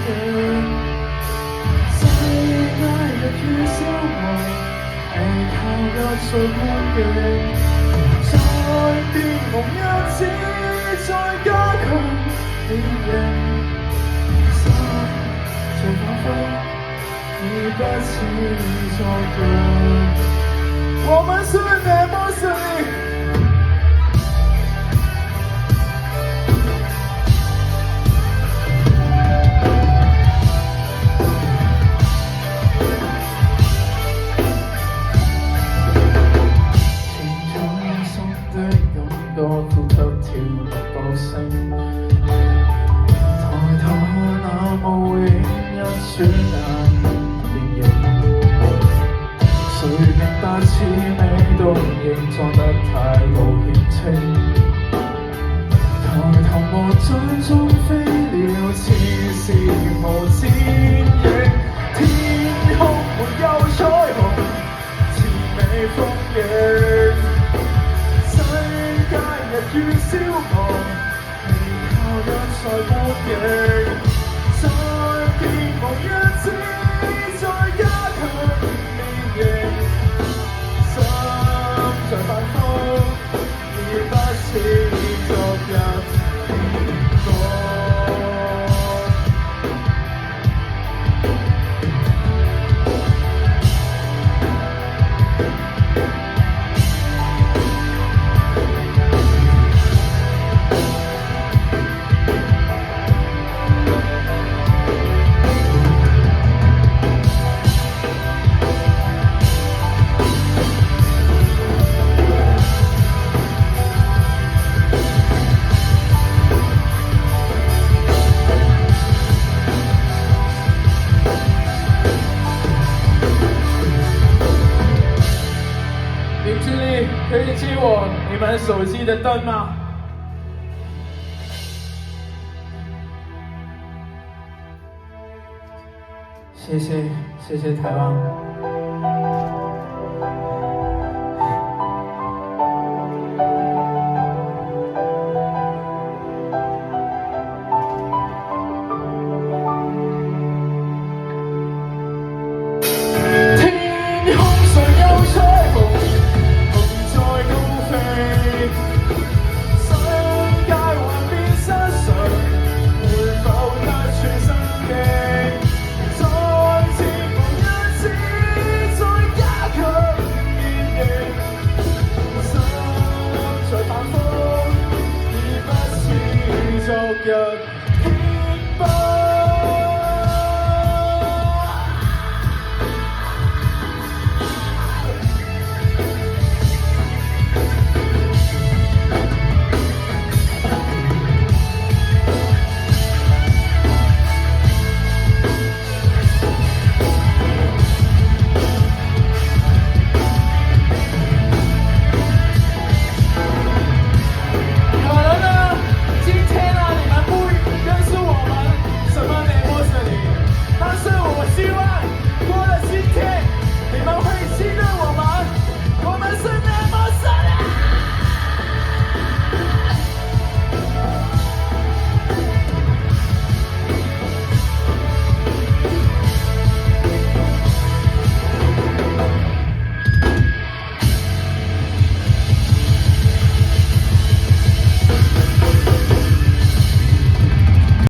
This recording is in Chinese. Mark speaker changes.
Speaker 1: 景。世界日與消亡，係靠一束光景。在變夢一次，再加強變形。心在反覆，已不似昨日。我們是那麼碎。多呼吸跳個聲，抬頭看那無影一轉眼變形，誰明白似美都認裝得太過矯情，抬頭望掌中飛鳥似是無剪影，天空沒有彩虹似美風景。日與消亡，未靠一再光景，再變夢一次，再加強變形，心在反覆，已不似昨日天光。林志力，可以借我你們手機的燈嗎？謝謝，謝謝台灣。昨日